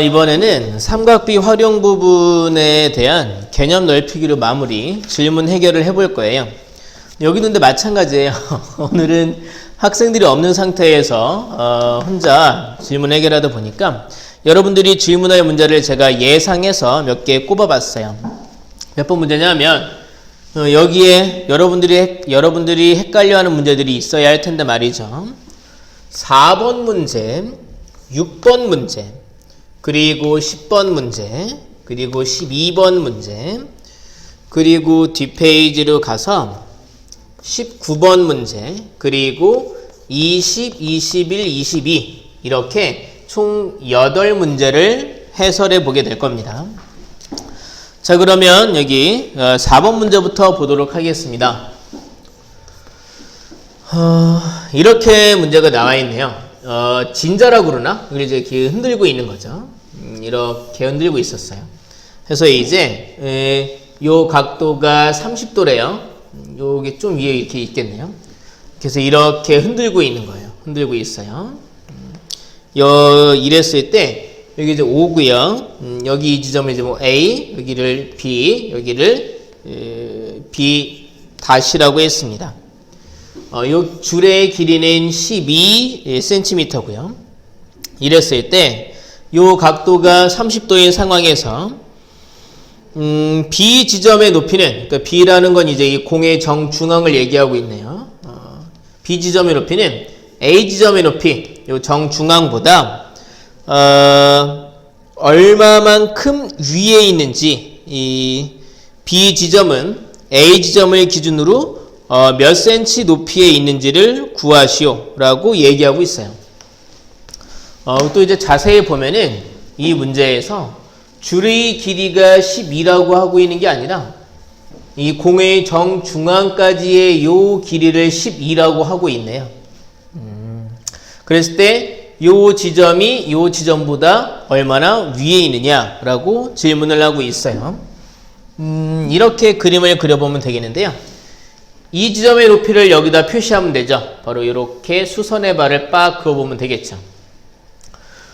이번에는 삼각비 활용 부분에 대한 개념 넓히기로 마무리 질문 해결을 해볼 거예요. 여기도 근데 마찬가지예요. 오늘은 학생들이 없는 상태에서 혼자 질문 해결하다 보니까 여러분들이 질문할 문제를 제가 예상해서 몇 개 꼽아봤어요. 몇 번 문제냐면 여기에 여러분들이 헷갈려하는 문제들이 있어야 할 텐데 말이죠. 4번 문제, 6번 문제, 그리고 10번 문제, 그리고 12번 문제, 그리고 뒷페이지로 가서 19번 문제, 그리고 20, 21, 22 이렇게 총 8문제를 해설해 보게 될 겁니다. 자, 그러면 여기 4번 문제부터 보도록 하겠습니다. 이렇게 문제가 나와 있네요. 진자라고 그러나? 이걸 이제 이렇게 흔들고 있는 거죠. 이렇게 흔들고 있었어요. 그래서 이제 요 각도가 30도래요. 요게 좀 위에 이렇게 있겠네요. 그래서 이렇게 흔들고 있는 거예요. 흔들고 있어요. 이랬을 때 여기 이제 O고요. 여기 이 지점을 이제 뭐 A, 여기를 B, 여기를 B 다시라고 했습니다. 요 줄의 길이는 12cm고요. 이랬을 때 요 각도가 30도인 상황에서 B 지점의 높이는, 그러니까 B라는 건 이제 이 공의 정중앙을 얘기하고 있네요. B 지점의 높이는 A 지점의 높이, 요 정중앙보다 얼마만큼 위에 있는지, 이 B 지점은 A 지점을 기준으로 몇 cm 높이에 있는지를 구하시오 라고 얘기하고 있어요. 또 이제 자세히 보면은 이 문제에서 줄의 길이가 12라고 하고 있는 게 아니라 이 공의 정중앙까지의 요 길이를 12라고 하고 있네요. 그랬을 때 요 지점이 요 지점보다 얼마나 위에 있느냐라고 질문을 하고 있어요. 이렇게 그림을 그려보면 되겠는데요. 이 지점의 높이를 여기다 표시하면 되죠. 바로 이렇게 수선의 발을 빡 그어보면 되겠죠.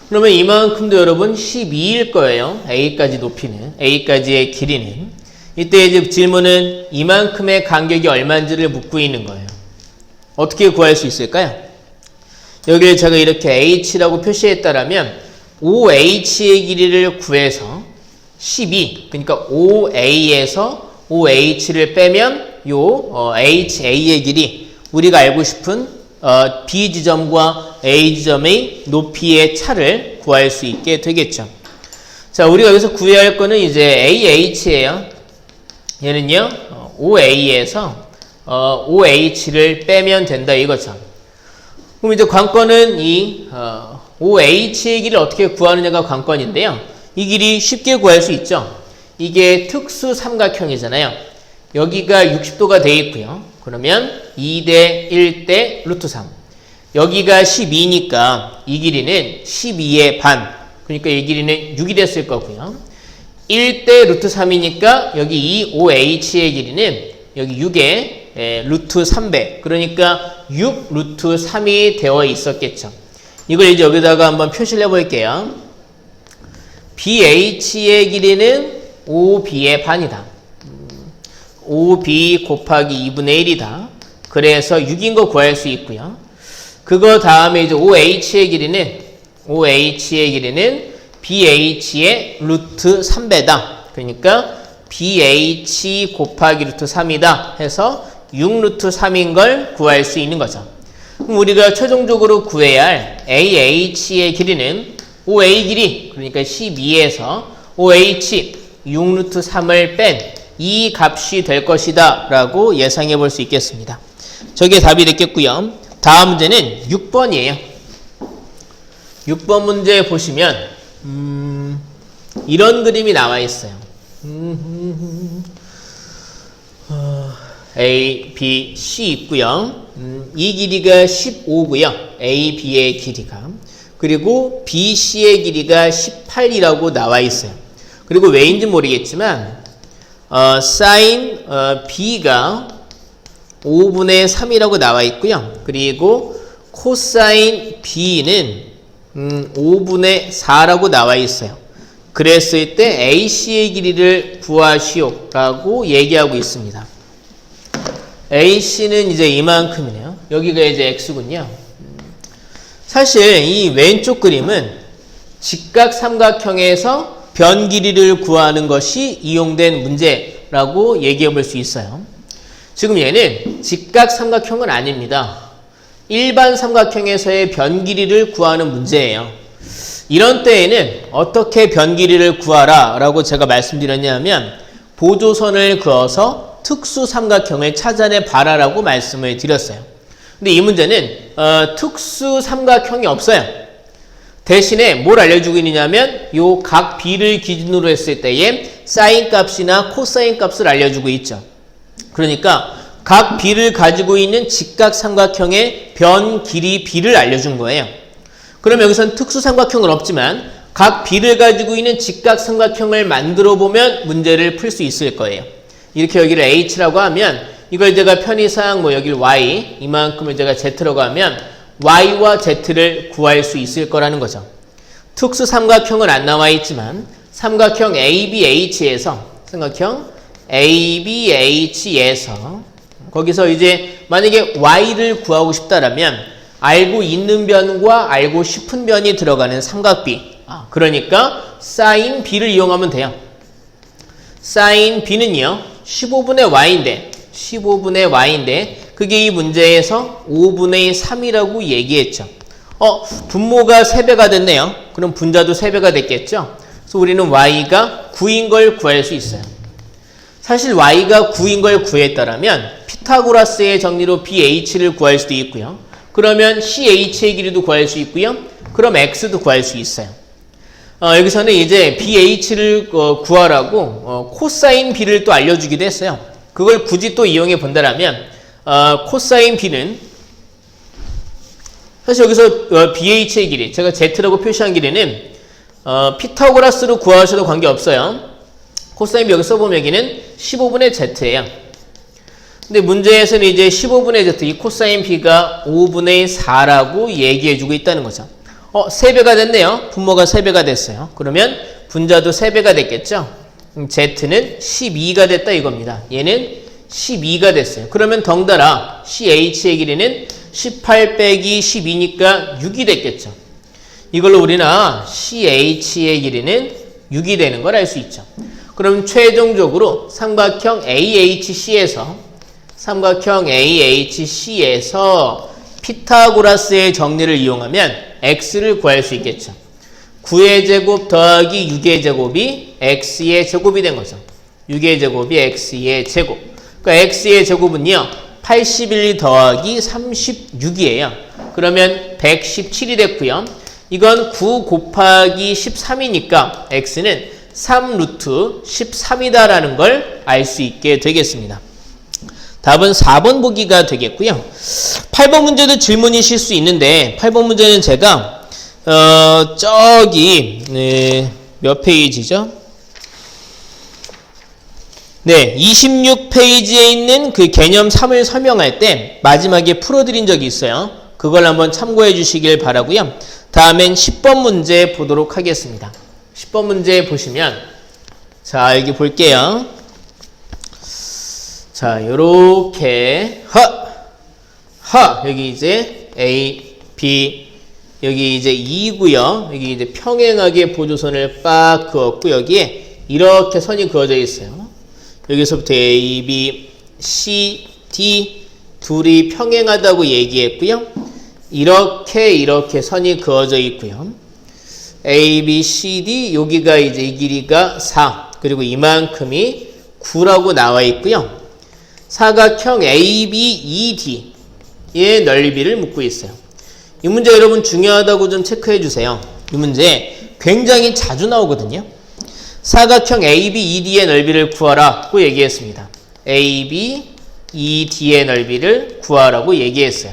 그러면 이만큼도 여러분 12일 거예요. A까지 높이는, A까지의 길이는. 이때 이제 질문은 이만큼의 간격이 얼마인지를 묻고 있는 거예요. 어떻게 구할 수 있을까요? 여기를 제가 이렇게 H라고 표시했다라면 OH의 길이를 구해서 12, 그러니까 OA에서 OH를 빼면 요 HA의 길이, 우리가 알고 싶은 B 지점과 A 지점의 높이의 차를 구할 수 있게 되겠죠. 자, 우리가 여기서 구해야 할 거는 이제 AH예요. 얘는요, OA에서 OH를 빼면 된다 이거죠. 그럼 이제 관건은 이 OH의 길이를 어떻게 구하느냐가 관건인데요. 이 길이 쉽게 구할 수 있죠. 이게 특수 삼각형이잖아요. 여기가 60도가 되어 있고요. 그러면 2대 1대 루트 3. 여기가 12니까 이 길이는 12의 반. 그러니까 이 길이는 6이 됐을 거고요. 1대 루트 3이니까 여기 이 OH의 길이는 여기 6의 루트 3배. 그러니까 6 루트 3이 되어 있었겠죠. 이걸 이제 여기다가 한번 표시를 해볼게요. BH의 길이는 OB의 반이다. OB 곱하기 2분의 1이다. 그래서 6인 거 구할 수 있고요. 그거 다음에 이제 OH의 길이는 BH의 루트 3배다. 그러니까 BH 곱하기 루트 3이다 해서 6 루트 3인 걸 구할 수 있는 거죠. 그럼 우리가 최종적으로 구해야 할 AH의 길이는 OA 길이, 그러니까 12에서 OH 6 루트 3을 뺀 이 값이 될 것이다 라고 예상해 볼 수 있겠습니다. 저게 답이 됐겠고요. 다음 문제는 6번이에요. 6번 문제 보시면 이런 그림이 나와 있어요. A, B, C 있고요. 이 길이가 15고요. A, B의 길이가. 그리고 B, C의 길이가 18이라고 나와 있어요. 그리고 왜인지 모르겠지만 사인 B가 5분의 3이라고 나와 있고요. 그리고 코사인 B는 5분의 4라고 나와 있어요. 그랬을 때 AC의 길이를 구하시오 라고 얘기하고 있습니다. AC는 이제 이만큼이네요. 여기가 이제 X군요. 사실 이 왼쪽 그림은 직각 삼각형에서 변 길이를 구하는 것이 이용된 문제라고 얘기해 볼 수 있어요. 지금 얘는 직각 삼각형은 아닙니다. 일반 삼각형에서의 변 길이를 구하는 문제예요. 이런 때에는 어떻게 변 길이를 구하라 라고 제가 말씀드렸냐면 보조선을 그어서 특수 삼각형을 찾아내 봐라 라고 말씀을 드렸어요. 근데 이 문제는 특수 삼각형이 없어요. 대신에 뭘 알려주고 있느냐면 요 각 B를 기준으로 했을 때의 사인 값이나 코사인 값을 알려주고 있죠. 그러니까 각 B를 가지고 있는 직각 삼각형의 변 길이 B를 알려준 거예요. 그럼 여기서는 특수 삼각형은 없지만 각 B를 가지고 있는 직각 삼각형을 만들어 보면 문제를 풀 수 있을 거예요. 이렇게 여기를 H라고 하면 이걸 제가 편의상 뭐 여기를 Y 이만큼을 제가 Z라고 하면 Y와 Z를 구할 수 있을 거라는 거죠. 특수 삼각형은 안 나와 있지만 삼각형 ABH에서 거기서 이제 만약에 Y를 구하고 싶다라면 알고 있는 변과 알고 싶은 변이 들어가는 삼각비. 그러니까 사인 B를 이용하면 돼요. 사인 B는요. 15분의 Y인데 그게 이 문제에서 5분의 3이라고 얘기했죠. 분모가 3배가 됐네요. 그럼 분자도 3배가 됐겠죠. 그래서 우리는 Y가 9인 걸 구할 수 있어요. 사실 Y가 9인 걸 구했다라면 피타고라스의 정리로 BH를 구할 수도 있고요. 그러면 CH의 길이도 구할 수 있고요. 그럼 X도 구할 수 있어요. 여기서는 이제 BH를 구하라고 코사인 B를 또 알려주기도 했어요. 그걸 굳이 또 이용해 본다라면 코사인 B는 사실 여기서 BH의 길이 제가 Z라고 표시한 길이는 피타고라스로 구하셔도 관계없어요. 코사인 B 여기 써보면 여기는 15분의 Z예요. 근데 문제에서는 이제 15분의 Z, 이 코사인 B가 5분의 4라고 얘기해주고 있다는 거죠. 3배가 됐네요. 분모가 3배가 됐어요. 그러면 분자도 3배가 됐겠죠. Z는 12가 됐다 이겁니다. 얘는 12가 됐어요. 그러면 덩달아 CH의 길이는 18 빼기 12니까 6이 됐겠죠. 이걸로 우리는 CH의 길이는 6이 되는 걸 알 수 있죠. 그럼 최종적으로 삼각형 AHC에서 피타고라스의 정리를 이용하면 X를 구할 수 있겠죠. 9의 제곱 더하기 6의 제곱이 X의 제곱이 된 거죠. 6의 제곱이 X의 제곱. 그러니까 X의 제곱은요. 81 더하기 36이에요. 그러면 117이 됐고요. 이건 9 곱하기 13이니까 X는 3루트 13이다라는 걸 알 수 있게 되겠습니다. 답은 4번 보기가 되겠고요. 8번 문제도 질문이실 수 있는데 8번 문제는 제가 몇 페이지죠? 네, 26페이지에 있는 그 개념 3을 설명할 때 마지막에 풀어드린 적이 있어요. 그걸 한번 참고해 주시길 바라고요. 다음엔 10번 문제 보도록 하겠습니다. 10번 문제 보시면 자, 여기 볼게요. 자, 요렇게 여기 이제 A, B 여기 이제 2고요. 여기 이제 평행하게 보조선을 빡 그었고 여기에 이렇게 선이 그어져 있어요. 여기서부터 A, B, C, D 둘이 평행하다고 얘기했고요. 이렇게 선이 그어져 있고요. A, B, C, D 여기가 이제 이 길이가 4 그리고 이만큼이 9라고 나와 있고요. 사각형 ABED의 넓이를 묻고 있어요. 이 문제 여러분 중요하다고 좀 체크해 주세요. 이 문제 굉장히 자주 나오거든요. 사각형 ABED의 넓이를 구하라고 얘기했습니다. ABED의 넓이를 구하라고 얘기했어요.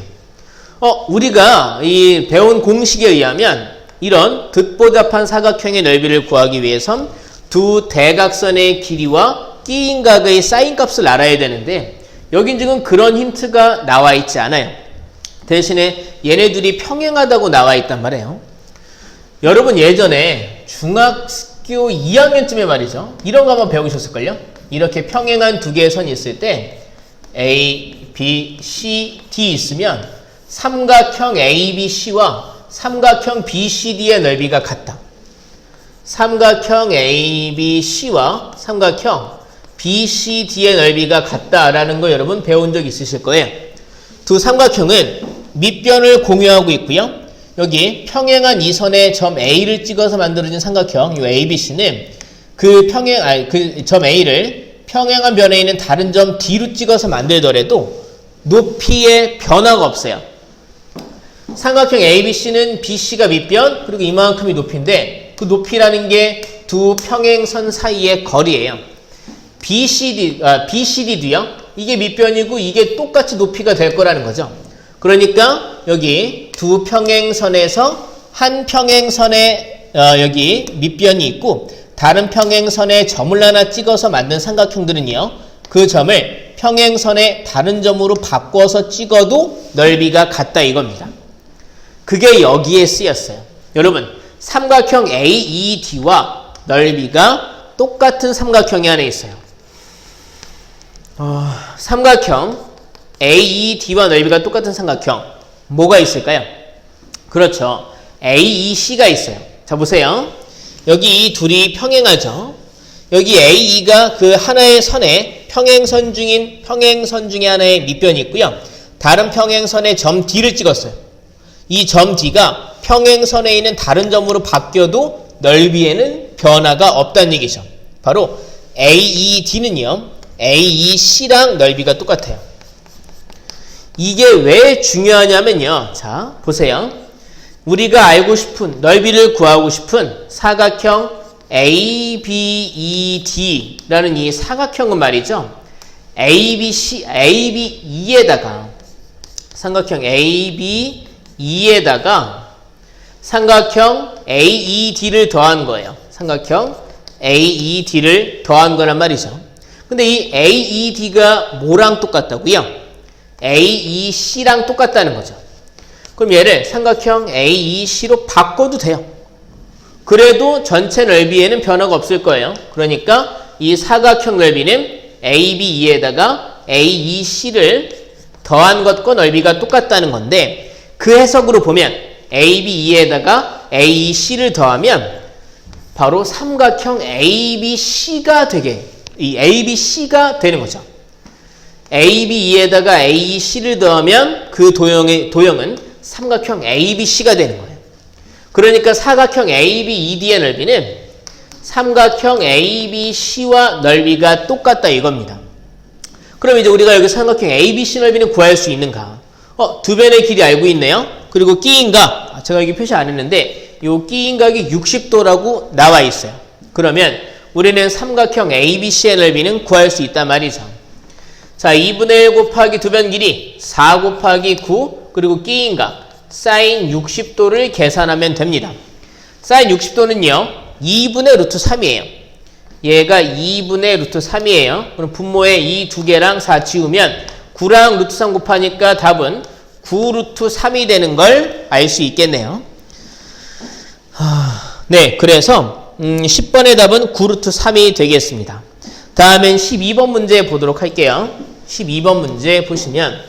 우리가 이 배운 공식에 의하면 이런 극보잡한 사각형의 넓이를 구하기 위해선 두 대각선의 길이와 끼인 각의 사인 값을 알아야 되는데 여긴 지금 그런 힌트가 나와 있지 않아요. 대신에 얘네들이 평행하다고 나와 있단 말이에요. 여러분 예전에 중학교 2학년쯤에 말이죠. 이런 거 한번 배우셨을걸요? 이렇게 평행한 두 개의 선이 있을 때 A, B, C, D 있으면 삼각형 ABC와 삼각형 BCD의 넓이가 같다. 삼각형 ABC와 삼각형 BCD의 넓이가 같다라는 거 여러분 배운 적 있으실 거예요. 두 삼각형은 밑변을 공유하고 있고요. 여기 평행한 이 선에 점 A를 찍어서 만들어진 삼각형 이 ABC는 그 점 A를 평행한 변에 있는 다른 점 D로 찍어서 만들더라도 높이에 변화가 없어요. 삼각형 ABC는 BC가 밑변 그리고 이만큼이 높이인데 그 높이라는 게 두 평행선 사이의 거리예요. BCD도요. 이게 밑변이고 이게 똑같이 높이가 될 거라는 거죠. 그러니까 여기 두 평행선에서 한 평행선에 여기 밑변이 있고 다른 평행선에 점을 하나 찍어서 만든 삼각형들은요. 그 점을 평행선의 다른 점으로 바꿔서 찍어도 넓이가 같다 이겁니다. 그게 여기에 쓰였어요. 여러분 삼각형 AED와 넓이가 똑같은 삼각형이 하나 있어요. 삼각형 AED와 넓이가 똑같은 삼각형 뭐가 있을까요? 그렇죠. AEC가 있어요. 자 보세요. 여기 이 둘이 평행하죠. 여기 AE가 그 하나의 선에 평행선 중에 하나의 밑변이 있고요. 다른 평행선에 점 D를 찍었어요. 이 점 D가 평행선에 있는 다른 점으로 바뀌어도 넓이에는 변화가 없다는 얘기죠. 바로 AED는요. AEC랑 넓이가 똑같아요. 이게 왜 중요하냐면요. 자, 보세요. 우리가 알고 싶은 넓이를 구하고 싶은 사각형 ABED라는 이 사각형은 말이죠. ABE에다가 삼각형 ABE에다가 삼각형 AED를 더한 거예요. 삼각형 AED를 더한 거란 말이죠. 근데 이 AED가 뭐랑 똑같다고요? AEC랑 똑같다는 거죠. 그럼 얘를 삼각형 AEC로 바꿔도 돼요. 그래도 전체 넓이에는 변화가 없을 거예요. 그러니까 이 사각형 넓이는 ABE에다가 AEC를 더한 것과 넓이가 똑같다는 건데 그 해석으로 보면 ABE에다가 AEC를 더하면 바로 삼각형 ABC가 되는 거죠. ABE에다가 AEC를 더하면 그 도형은 삼각형 ABC가 되는 거예요. 그러니까 사각형 ABED의 넓이는 삼각형 ABC와 넓이가 똑같다 이겁니다. 그럼 이제 우리가 여기 삼각형 ABC 넓이는 구할 수 있는가? 두 변의 길이 알고 있네요. 그리고 끼인각, 제가 여기 표시 안 했는데 이 끼인각이 60도라고 나와 있어요. 그러면 우리는 삼각형 ABC의 넓이는 구할 수 있단 말이죠. 자, 2분의 1 곱하기 두 변 길이 4 곱하기 9 그리고 끼인각 사인 60도를 계산하면 됩니다. 사인 60도는요 2분의 루트 3이에요. 얘가 2분의 루트 3이에요. 그럼 분모에 이 두 개랑 4 지우면 9랑 루트 3 곱하니까 답은 9 루트 3이 되는 걸 알 수 있겠네요. 네, 그래서 10번의 답은 9 루트 3이 되겠습니다. 다음엔 12번 문제 보도록 할게요. 12번 문제 보시면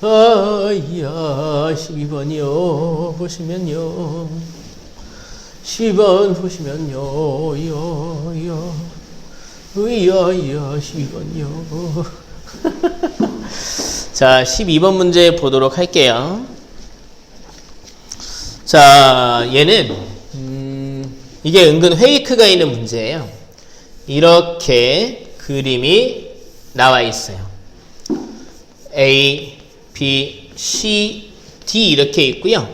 12번이요. 보시면요. 10번 보시면요. 12번이요. 자, 12번 문제 보도록 할게요. 자, 얘는 이게 은근 페이크가 있는 문제예요. 이렇게 그림이 나와 있어요. A, B, C, D 이렇게 있고요.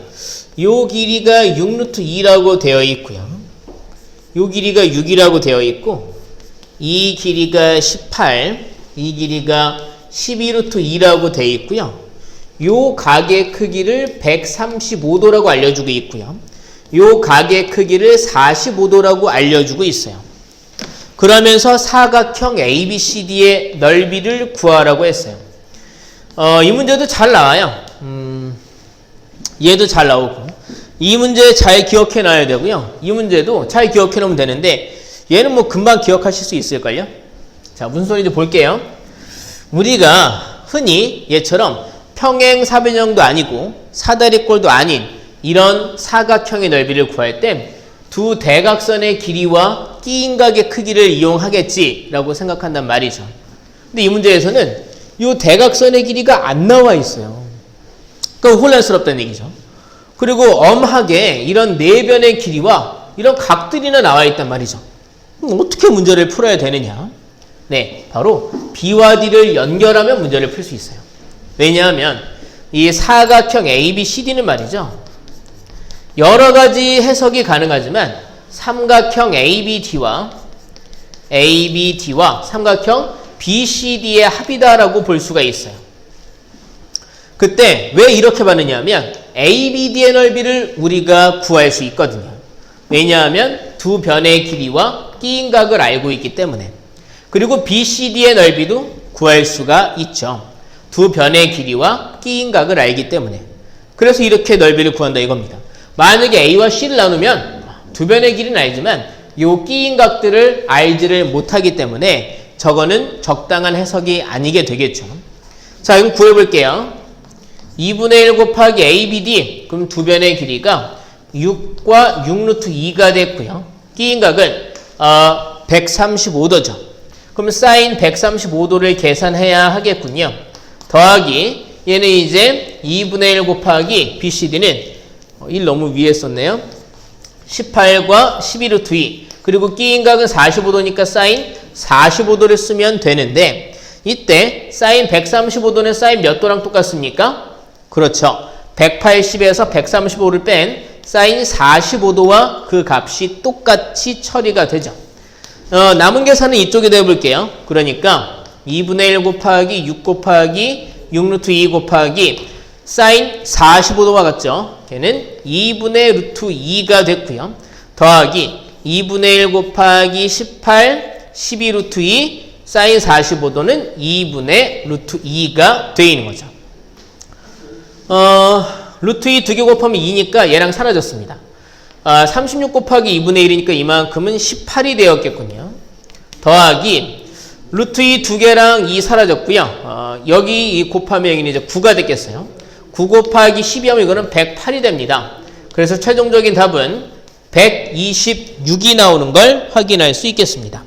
요 길이가 6루트 2라고 되어 있고요. 요 길이가 6이라고 되어 있고 이 길이가 18, 이 길이가 12루트 2라고 되어 있고요. 요 각의 크기를 135도라고 알려주고 있고요. 요 각의 크기를 45도라고 알려주고 있어요. 그러면서 사각형 ABCD의 넓이를 구하라고 했어요. 이 문제도 잘 나와요. 얘도 잘 나오고. 이 문제 잘 기억해 놔야 되고요. 이 문제도 잘 기억해 놓으면 되는데 얘는 뭐 금방 기억하실 수 있을걸요? 자, 무슨 소리인지 볼게요. 우리가 흔히 얘처럼 평행 사변형도 아니고 사다리꼴도 아닌 이런 사각형의 넓이를 구할 때 두 대각선의 길이와 끼인각의 크기를 이용하겠지라고 생각한단 말이죠. 근데 이 문제에서는 이 대각선의 길이가 안 나와 있어요. 그러니까 혼란스럽다는 얘기죠. 그리고 엄하게 이런 네 변의 길이와 이런 각들이나 나와 있단 말이죠. 그럼 어떻게 문제를 풀어야 되느냐? 네, 바로 B와 D를 연결하면 문제를 풀 수 있어요. 왜냐하면 이 사각형 ABCD는 말이죠. 여러 가지 해석이 가능하지만 삼각형 ABD와 삼각형 BCD의 합이다라고 볼 수가 있어요. 그때 왜 이렇게 받느냐면 ABD의 넓이를 우리가 구할 수 있거든요. 왜냐하면 두 변의 길이와 끼인각을 알고 있기 때문에. 그리고 BCD의 넓이도 구할 수가 있죠. 두 변의 길이와 끼인각을 알기 때문에. 그래서 이렇게 넓이를 구한다 이겁니다. 만약에 A와 C를 나누면 두 변의 길이는 알지만 이 끼인각들을 알지를 못하기 때문에 저거는 적당한 해석이 아니게 되겠죠. 자, 이거 구해볼게요. 2분의 1 곱하기 ABD, 그럼 두 변의 길이가 6과 6루트 2가 됐고요. 끼인각은 135도죠. 그럼 사인 135도를 계산해야 하겠군요. 더하기 얘는 이제 2분의 1 곱하기 BCD는 1 너무 위에 썼네요. 18과 12루트 2 그리고 끼인각은 45도니까 사인 45도를 쓰면 되는데 이때 사인 135도는 사인 몇 도랑 똑같습니까? 그렇죠. 180에서 135를 뺀 사인 45도와 그 값이 똑같이 처리가 되죠. 남은 계산은 이쪽에다 해볼게요. 그러니까 2분의 1 곱하기 6 곱하기 6루트 2 곱하기 사인 45도와 같죠. 걔는 2분의 루트 2가 됐고요. 더하기 2분의 1 곱하기 18, 12 루트 2, 사인 45도는 2분의 루트 2가 되어 있는 거죠. 루트 2 두 개 곱하면 2니까 얘랑 사라졌습니다. 36 곱하기 2분의 1이니까 이만큼은 18이 되었겠군요. 더하기 루트 2 두 개랑 2 사라졌고요. 여기 곱하면 여기는 이제 9가 됐겠어요. 9 곱하기 12 하면 이거는 108이 됩니다. 그래서 최종적인 답은 126이 나오는 걸 확인할 수 있겠습니다.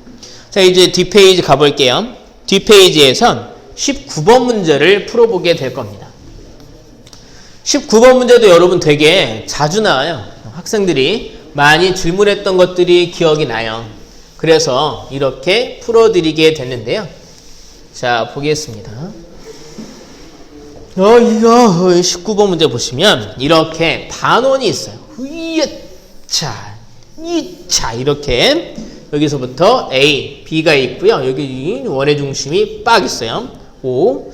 자, 이제 뒷페이지 가볼게요. 뒷페이지에선 19번 문제를 풀어보게 될 겁니다. 19번 문제도 여러분 되게 자주 나와요. 학생들이 많이 질문했던 것들이 기억이 나요. 그래서 이렇게 풀어드리게 됐는데요. 자, 보겠습니다. 이거 19번 문제 보시면 이렇게 반원이 있어요. 이차 이렇게 여기서부터 A, B가 있고요. 여기 원의 중심이 빡 있어요. O.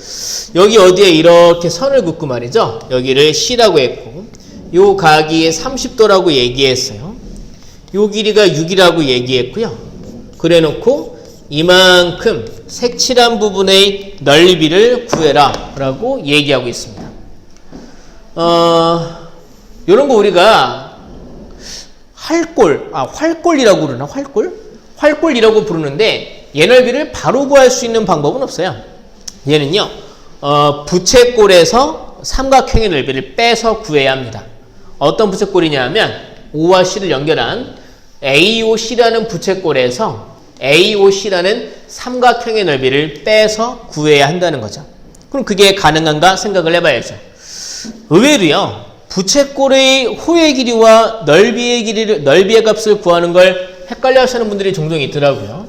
여기 어디에 이렇게 선을 긋고 말이죠. 여기를 C라고 했고 요 각이 30도라고 얘기했어요. 요 길이가 6이라고 얘기했고요. 그래 놓고 이만큼 색칠한 부분의 넓이를 구해라 라고 얘기하고 있습니다. 요런 거 우리가 활골이라고 그러나? 활골이라고 부르는데 얘 넓이를 바로 구할 수 있는 방법은 없어요. 얘는요, 부채꼴에서 삼각형의 넓이를 빼서 구해야 합니다. 어떤 부채꼴이냐 하면 O와 C를 연결한 AOC라는 부채꼴에서 AOC라는 삼각형의 넓이를 빼서 구해야 한다는 거죠. 그럼 그게 가능한가 생각을 해봐야죠. 의외로요, 부채꼴의 호의 길이와 넓이의 값을 구하는 걸 헷갈려 하시는 분들이 종종 있더라고요.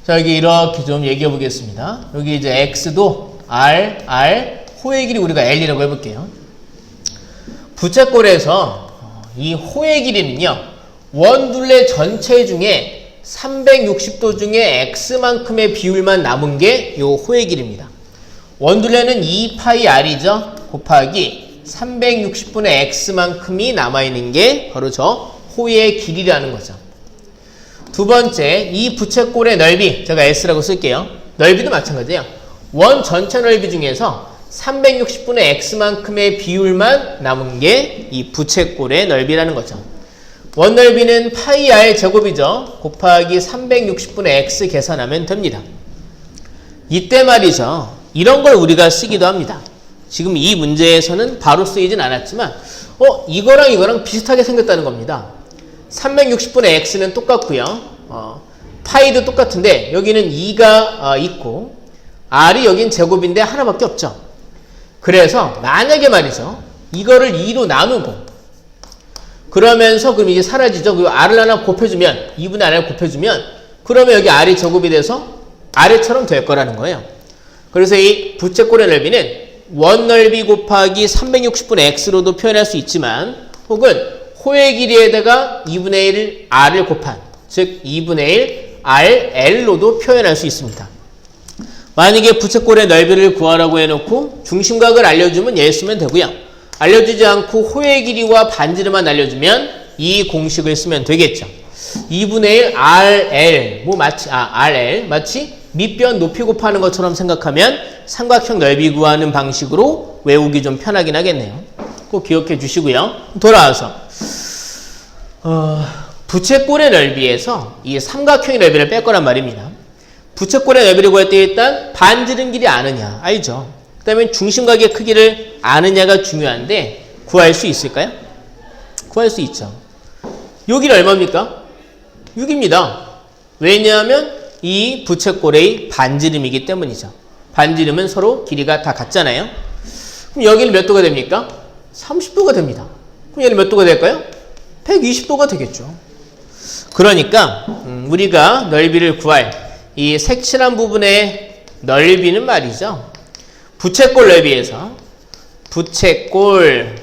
자, 여기 이렇게 좀 얘기해 보겠습니다. 여기 이제 X도 R, 호의 길이 우리가 L이라고 해볼게요. 부채꼴에서 이 호의 길이는요, 원둘레 전체 중에 360도 중에 X만큼의 비율만 남은 게 이 호의 길이입니다. 원둘레는 2πr이죠. 곱하기 360분의 X만큼이 남아있는 게 바로 저 호의 길이라는 거죠. 두 번째, 이 부채꼴의 넓이, 제가 S라고 쓸게요. 넓이도 마찬가지예요. 원 전체 넓이 중에서 360분의 x만큼의 비율만 남은 게 이 부채꼴의 넓이라는 거죠. 원넓이는 파이 r 제곱이죠. 곱하기 360분의 x 계산하면 됩니다. 이때 말이죠. 이런 걸 우리가 쓰기도 합니다. 지금 이 문제에서는 바로 쓰이진 않았지만 이거랑 비슷하게 생겼다는 겁니다. 360분의 x는 똑같고요. 파이도 똑같은데 여기는 2가 있고 r이 여긴 제곱인데 하나밖에 없죠. 그래서 만약에 말이죠. 이거를 2로 나누고 그러면서 그럼 이게 사라지죠. 그리고 r을 하나 곱해주면 2분의 r을 곱해주면 그러면 여기 r이 제곱이 돼서 아래처럼 될 거라는 거예요. 그래서 이 부채꼴의 넓이는 원넓이 곱하기 360분의 x로도 표현할 수 있지만 혹은 호의 길이에다가 2분의 1 r을 곱한 즉 2분의 1 rl로도 표현할 수 있습니다. 만약에 부채꼴의 넓이를 구하라고 해놓고 중심각을 알려주면 얘 쓰면 되고요. 알려주지 않고 호의 길이와 반지름만 알려주면 이 공식을 쓰면 되겠죠. 2분의 1 rl rl 마치 밑변 높이 곱하는 것처럼 생각하면 삼각형 넓이 구하는 방식으로 외우기 좀 편하긴 하겠네요. 꼭 기억해 주시고요. 돌아와서 부채꼴의 넓이에서 이 삼각형의 넓이를 뺄 거란 말입니다. 부채꼴의 넓이를 구할 때 일단 반지름 길이 아느냐 알죠? 그 다음에 중심각의 크기를 아느냐가 중요한데 구할 수 있을까요? 구할 수 있죠. 여기는 얼마입니까? 6입니다. 왜냐하면 이 부채꼴의 반지름이기 때문이죠. 반지름은 서로 길이가 다 같잖아요. 그럼 여기는 몇 도가 됩니까? 30도가 됩니다. 그럼 얘는 몇 도가 될까요? 120도가 되겠죠. 그러니까 우리가 넓이를 구할 이 색칠한 부분의 넓이는 말이죠. 부채꼴 넓이에서 부채꼴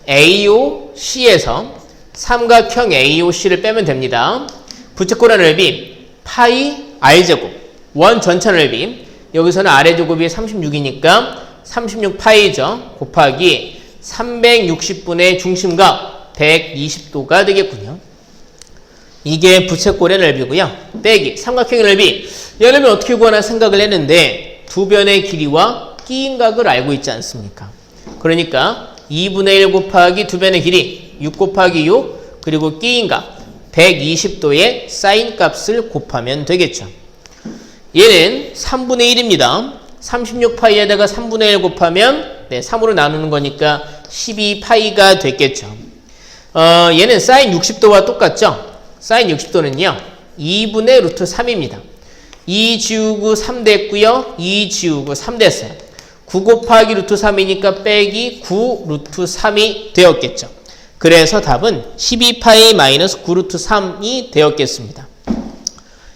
AOC에서 삼각형 AOC를 빼면 됩니다. 부채꼴의 넓이 파이 r제곱 원 전체 넓이 여기서는 r제곱이 36이니까 36파이죠. 곱하기 360분의 중심각 120도가 되겠군요. 이게 부채꼴의 넓이고요. 빼기 삼각형의 넓이 얘는 어떻게 구하나 생각을 했는데 두 변의 길이와 끼인 각을 알고 있지 않습니까? 그러니까 2분의 1 곱하기 두 변의 길이 6 곱하기 6 그리고 끼인 각 120도의 사인 값을 곱하면 되겠죠. 얘는 3분의 1입니다. 36파이에다가 3분의 1 곱하면 3으로 나누는 거니까 12파이가 됐겠죠. 얘는 사인 60도와 똑같죠. 사인 60도는요. 2분의 루트 3입니다. 2 지우고 3 됐고요. 2 지우고 3 됐어요. 9 곱하기 루트 3이니까 빼기 9 루트 3이 되었겠죠. 그래서 답은 12파이 마이너스 9루트 3이 되었겠습니다.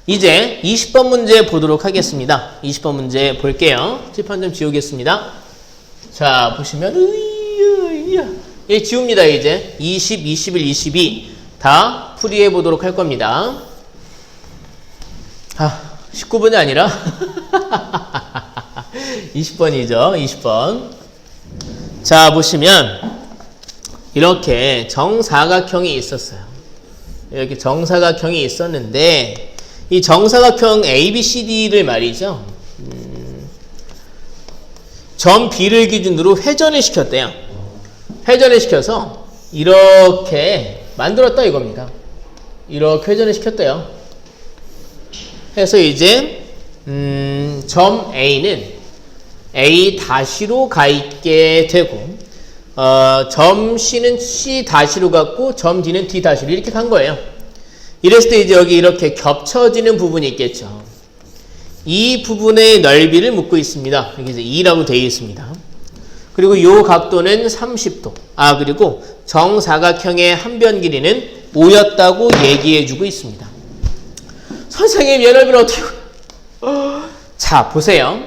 이제 20번 문제 보도록 하겠습니다. 20번 문제 볼게요. 칠판 좀 지우겠습니다. 자, 보시면 예, 지웁니다. 이제 20, 21, 22 다 풀이해 보도록 할 겁니다. 19번이 아니라 20번이죠. 20번. 자, 보시면 이렇게 정사각형이 있었어요. 이렇게 정사각형이 있었는데 이 정사각형 ABCD를 말이죠. 점 B를 기준으로 회전을 시켰대요. 회전을 시켜서 이렇게 만들었다 이겁니다. 이렇게 회전을 시켰대요. 해서 이제 점 A는 A-로 가 있게 되고 점 C는 C-로 갔고 점 D는 D-로 이렇게 간 거예요. 이랬을 때 이제 여기 이렇게 겹쳐지는 부분이 있겠죠. 이 부분의 넓이를 묻고 있습니다. 여기 이제 2라고 되어 있습니다. 그리고 이 각도는 30도. 그리고 정사각형의 한 변 길이는 5였다고 얘기해주고 있습니다. 선생님, 얘 넓이를 어떻게... 자, 보세요.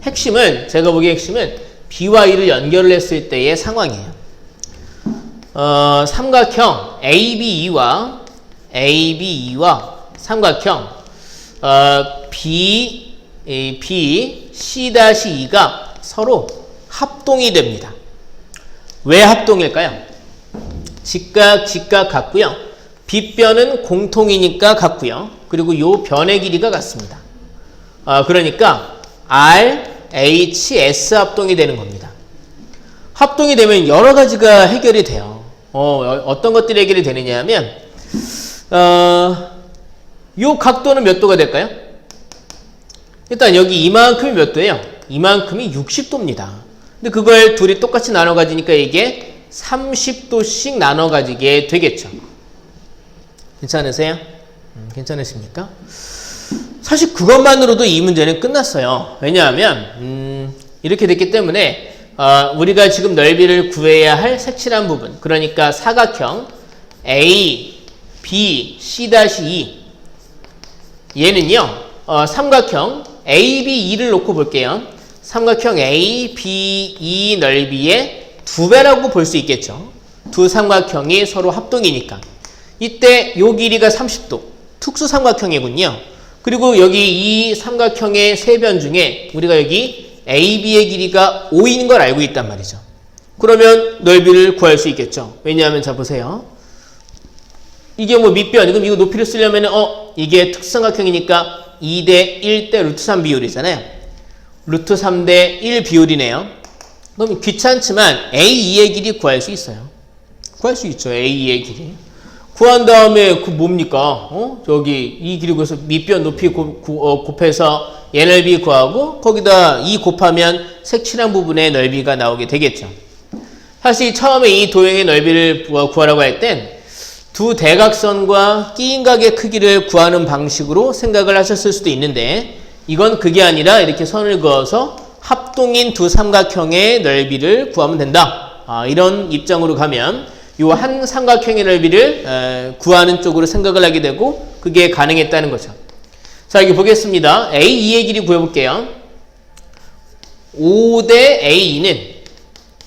핵심은, 제가 보기에 핵심은 B와 E를 연결을 했을 때의 상황이에요. 삼각형 ABE와 삼각형 BC-E가 서로 합동이 됩니다. 왜 합동일까요? 직각 같고요. 빗변은 공통이니까 같고요. 그리고 요 변의 길이가 같습니다. 그러니까 R HS 합동이 되는 겁니다. 합동이 되면 여러 가지가 해결이 돼요. 어떤 것들이 해결이 되느냐 하면 요 각도는 몇 도가 될까요? 일단 여기 이만큼이 몇 도예요? 이만큼이 60도입니다. 근데 그걸 둘이 똑같이 나눠 가지니까 이게 30도씩 나눠 가지게 되겠죠. 괜찮으세요? 괜찮으십니까? 사실 그것만으로도 이 문제는 끝났어요. 왜냐하면 이렇게 됐기 때문에 우리가 지금 넓이를 구해야 할 색칠한 부분, 그러니까 사각형 A, B, C-E 얘는요 삼각형 A, B, E를 놓고 볼게요. 삼각형 A, B, E 넓이의 2배라고 볼 수 있겠죠. 두 삼각형이 서로 합동이니까. 이때 요 길이가 30도, 특수 삼각형이군요. 그리고 여기 이 삼각형의 세 변 중에 우리가 여기 AB의 길이가 5인 걸 알고 있단 말이죠. 그러면 넓이를 구할 수 있겠죠. 왜냐하면 자 보세요. 이게 뭐 밑변, 그럼 이거 높이를 쓰려면 이게 특수삼각형이니까 2대 1대 루트 3 비율이잖아요. 루트 3대 1 비율이네요. 그럼 귀찮지만 A2의 길이 구할 수 있어요. 구할 수 있죠. A2의 길이. 구한 다음에 그 뭡니까? 저기 이 길이 구해서 밑변 높이 곱해서 얘 넓이 구하고 거기다 2 곱하면 색칠한 부분의 넓이가 나오게 되겠죠. 사실 처음에 이 도형의 넓이를 구하라고 할 땐 두 대각선과 끼인 각의 크기를 구하는 방식으로 생각을 하셨을 수도 있는데 이건 그게 아니라 이렇게 선을 그어서 합동인 두 삼각형의 넓이를 구하면 된다. 이런 입장으로 가면 이 한 삼각형의 넓이를 구하는 쪽으로 생각을 하게 되고 그게 가능했다는 거죠. 자, 여기 보겠습니다. A2의 길이 구해볼게요. 5대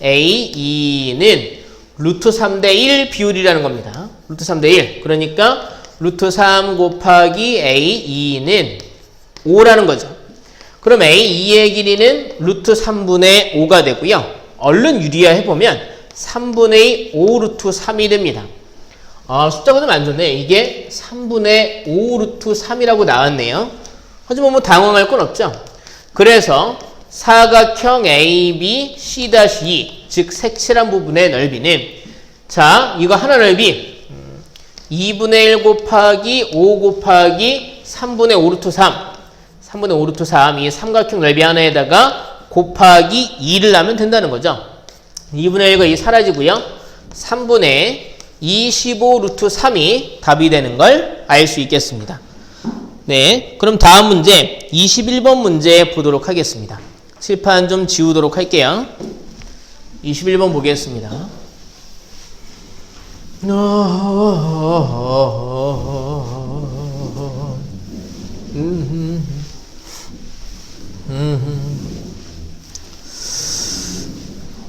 A2는 루트 3대 1 비율이라는 겁니다. 루트 3대 1. 그러니까 루트 3 곱하기 A2는 5라는 거죠. 그럼 A2의 길이는 루트 3분의 5가 되고요. 얼른 유리화해보면 3분의 5 루트 3이 됩니다. 숫자가 좀 안 좋네. 이게 3분의 5 루트 3이라고 나왔네요. 하지만 뭐 당황할 건 없죠. 그래서 사각형 AB, C-E, 즉 색칠한 부분의 넓이는 자, 이거 하나 넓이 2분의 1 곱하기 5 곱하기 3분의 5 루트 3 3분의 5 루트 3 이 삼각형 넓이 하나에다가 곱하기 2를 하면 된다는 거죠. 2분의 1과 2 사라지고요. 3분의 25 루트 3이 답이 되는 걸 알 수 있겠습니다. 네, 그럼 다음 문제 21번 문제 보도록 하겠습니다. 칠판 좀 지우도록 할게요. 21번 보겠습니다.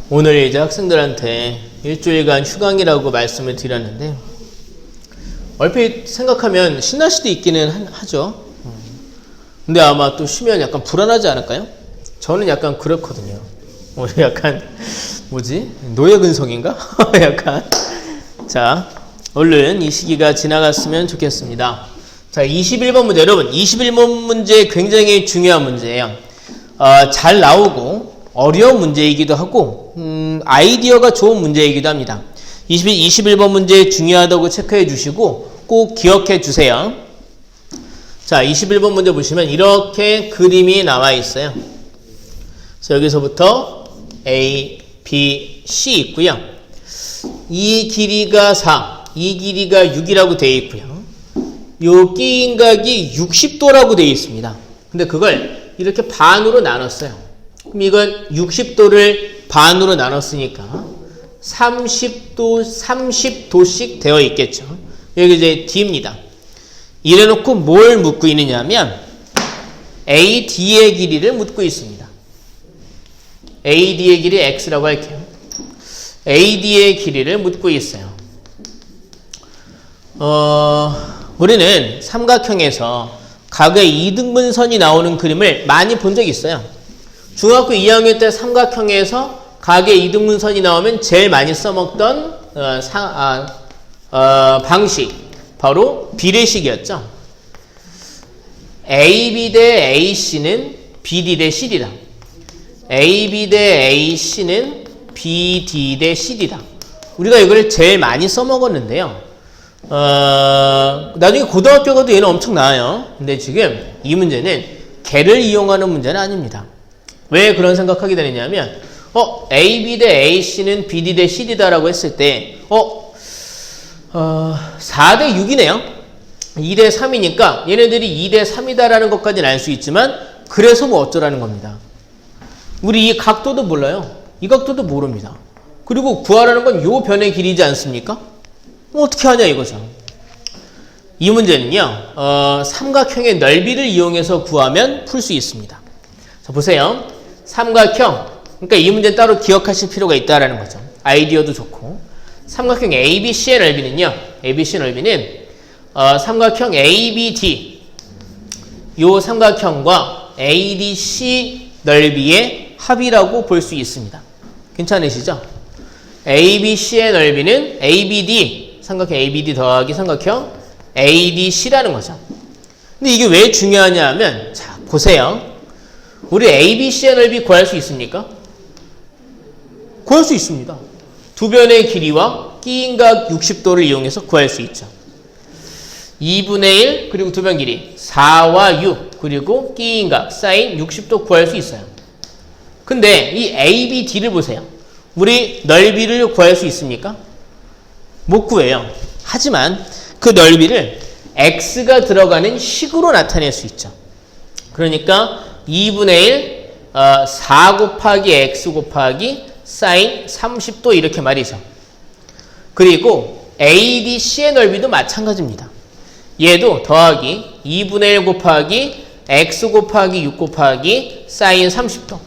오늘 이제 학생들한테 일주일간 휴강이라고 말씀을 드렸는데 얼핏 생각하면 신날 수도 있기는 하죠. 근데 아마 또 쉬면 약간 불안하지 않을까요? 저는 약간 그렇거든요. 약간 뭐지? 노예근성인가? 약간 자, 얼른 이 시기가 지나갔으면 좋겠습니다. 자, 21번 문제. 여러분 21번 문제 굉장히 중요한 문제예요. 잘 나오고 어려운 문제이기도 하고 아이디어가 좋은 문제이기도 합니다. 21번 문제 중요하다고 체크해 주시고 꼭 기억해 주세요. 자, 21번 문제 보시면 이렇게 그림이 나와 있어요. 그래서 여기서부터 A, B, C 있고요. 이 길이가 4, 이 길이가 6이라고 되어 있고요. 요 끼인 각이 60도라고 되어 있습니다. 근데 그걸 이렇게 반으로 나눴어요. 그럼 이건 60도를 반으로 나눴으니까 30도씩 되어 있겠죠. 여기 이제 D입니다. 이래놓고 뭘 묻고 있느냐 하면 AD의 길이를 묻고 있습니다. AD의 길이 X라고 할게요. AD의 길이를 묻고 있어요. 우리는 삼각형에서 각의 이등분선이 나오는 그림을 많이 본 적이 있어요. 중학교 2학년 때 삼각형에서 각의 이등분선이 나오면 제일 많이 써먹던 방식, 바로 비례식이었죠. AB 대 AC는 BD 대 CD다. AB 대 AC는 BD 대 CD다. 우리가 이걸 제일 많이 써먹었는데요. 나중에 고등학교 가도 얘는 엄청 나아요. 근데 지금 이 문제는 개를 이용하는 문제는 아닙니다. 왜 그런 생각하게 되느냐면 AB 대 AC는 BD 대 CD다라고 했을 때 4 대 6이네요. 2 대 3이니까 얘네들이 2 대 3이다라는 것까지는 알 수 있지만 그래서 뭐 어쩌라는 겁니다. 우리 이 각도도 몰라요. 이 각도도 모릅니다. 그리고 구하라는 건 요 변의 길이지 않습니까? 어떻게 하냐 이거죠. 이 문제는요. 삼각형의 넓이를 이용해서 구하면 풀 수 있습니다. 자, 보세요. 삼각형. 그러니까 이 문제는 따로 기억하실 필요가 있다라는 거죠. 아이디어도 좋고. 삼각형 ABC의 넓이는요. ABC의 넓이는 삼각형 ABD 요 삼각형과 ADC 넓이의 합이라고 볼 수 있습니다. 괜찮으시죠? ABC의 넓이는 ABD, 삼각형 ABD 더하기 삼각형 ADC라는 거죠. 근데 이게 왜 중요하냐 하면, 자, 보세요. 우리 ABC의 넓이 구할 수 있습니까? 구할 수 있습니다. 두 변의 길이와 끼인각 60도를 이용해서 구할 수 있죠. 2분의 1 그리고 두 변 길이 4와 6 그리고 끼인각 사인 60도 구할 수 있어요. 근데 이 ABD를 보세요. 우리 넓이를 구할 수 있습니까? 못 구해요. 하지만 그 넓이를 x가 들어가는 식으로 나타낼 수 있죠. 그러니까 2분의 1 4 곱하기 x 곱하기 사인 30도 이렇게 말이죠. 그리고 ADC의 넓이도 마찬가지입니다. 얘도 더하기 2분의 1 곱하기 x 곱하기 6 곱하기 사인 30도.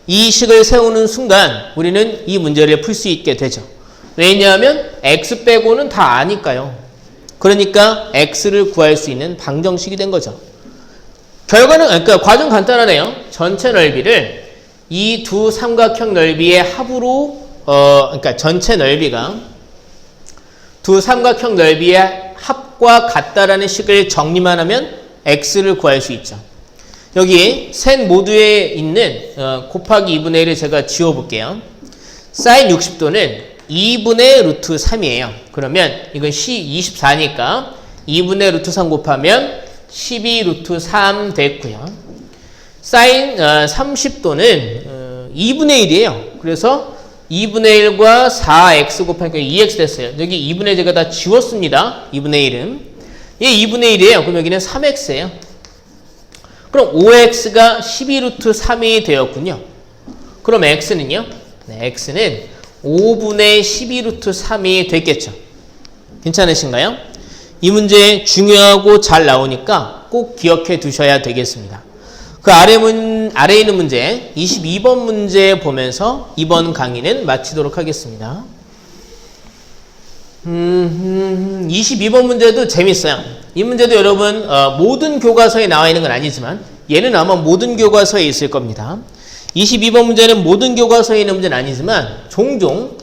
이 식을 세우는 순간 우리는 이 문제를 풀 수 있게 되죠. 왜냐하면 x 빼고는 다 아니까요. 그러니까 x를 구할 수 있는 방정식이 된 거죠. 결과는, 그러니까 과정 간단하네요. 전체 넓이를 이 두 삼각형 넓이의 합으로, 그러니까 전체 넓이가 두 삼각형 넓이의 합과 같다라는 식을 정리만 하면 x를 구할 수 있죠. 여기 셋 모두에 있는 곱하기 2분의 1을 제가 지워볼게요. 사인 60도는 2분의 루트 3이에요. 그러면 이건 24니까 2분의 루트 3 곱하면 12 루트 3 됐고요. 사인 30도는 2분의 1이에요. 그래서 2분의 1과 4x 곱하니까 2x 됐어요. 여기 2분의 1 제가 다 지웠습니다. 2분의 1은. 얘 2분의 1이에요. 그럼 여기는 3x예요. 그럼 5x가 12 루트 3이 되었군요. 그럼 x는요? 네, x는 5분의 12 루트 3이 됐겠죠. 괜찮으신가요? 이 문제 중요하고 잘 나오니까 꼭 기억해 두셔야 되겠습니다. 그 아래에 있는 문제 22번 문제 보면서 이번 강의는 마치도록 하겠습니다. 22번 문제도 재밌어요. 이 문제도 여러분 모든 교과서에 나와 있는 건 아니지만 얘는 아마 모든 교과서에 있을 겁니다. 22번 문제는 모든 교과서에 있는 문제는 아니지만 종종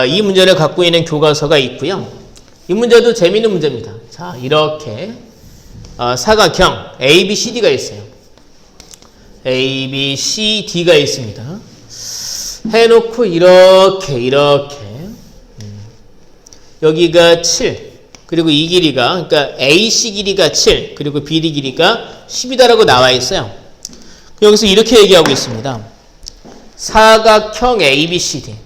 이 문제를 갖고 있는 교과서가 있고요. 이 문제도 재미있는 문제입니다. 자, 이렇게 사각형 ABCD가 있어요. ABCD가 있습니다. 해놓고 이렇게 여기가 7 그리고 이 길이가 그러니까 AC 길이가 7 그리고 BD 길이가 10이다라고 나와 있어요. 여기서 이렇게 얘기하고 있습니다. 사각형 ABCD의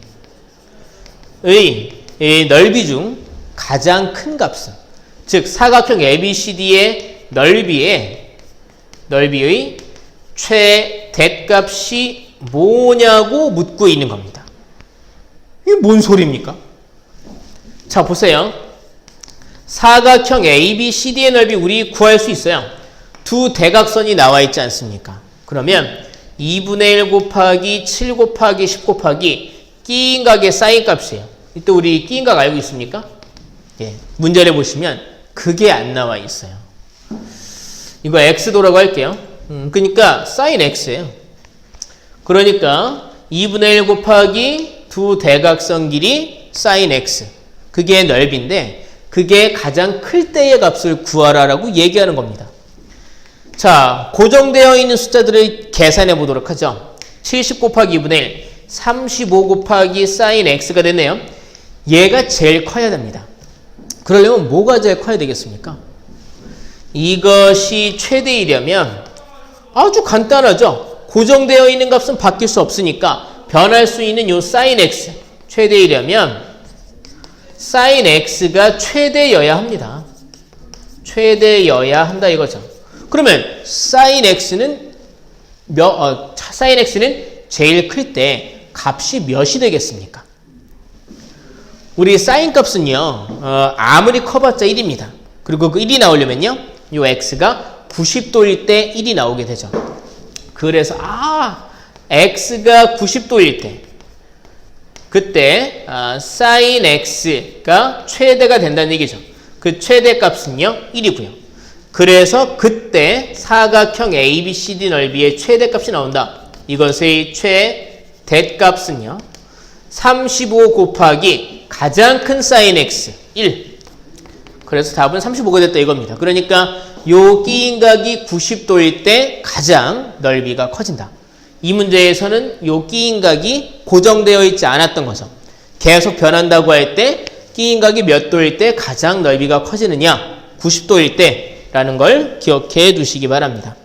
넓이 중 가장 큰 값은, 즉 사각형 ABCD의 넓이의 최대값이 뭐냐고 묻고 있는 겁니다. 이게 뭔 소리입니까? 자, 보세요. 사각형 ABCD의 넓이 우리 구할 수 있어요. 두 대각선이 나와 있지 않습니까? 그러면 2분의 1 곱하기 7 곱하기 10 곱하기 끼인각의 사인 값이에요. 이때 우리 끼인각 알고 있습니까? 예, 문제를 보시면 그게 안 나와 있어요. 이거 x도라고 할게요. 그러니까 사인 x예요. 그러니까 2분의 1 곱하기 두 대각선 길이 사인 x. 그게 넓이인데 그게 가장 클 때의 값을 구하라라고 얘기하는 겁니다. 자, 고정되어 있는 숫자들을 계산해 보도록 하죠. 70 곱하기 2분의 1, 35 곱하기 sin x가 됐네요. 얘가 제일 커야 됩니다. 그러려면 뭐가 제일 커야 되겠습니까? 이것이 최대이려면 아주 간단하죠. 고정되어 있는 값은 바뀔 수 없으니까 변할 수 있는 요 sin x 최대이려면 sin x가 최대여야 합니다. 최대여야 한다 이거죠. 그러면 sin x는 제일 클 때 값이 몇이 되겠습니까? 우리 sin 값은요, 아무리 커봤자 1입니다. 그리고 그 1이 나오려면요, 요 x가 90도일 때 1이 나오게 되죠. 그래서, x가 90도일 때, 그때, sin x가 최대가 된다는 얘기죠. 그 최대 값은요, 1이고요. 그래서 그때 사각형 ABCD 넓이의 최대 값이 나온다. 이것의 최대 값은요, 35 곱하기 가장 큰 sin x 1. 그래서 답은 35가 됐다 이겁니다. 그러니까 요 끼인각이 90도일 때 가장 넓이가 커진다. 이 문제에서는 요 끼인각이 고정되어 있지 않았던 거죠. 계속 변한다고 할 때 끼인각이 몇 도일 때 가장 넓이가 커지느냐? 90도일 때라는 걸 기억해 두시기 바랍니다.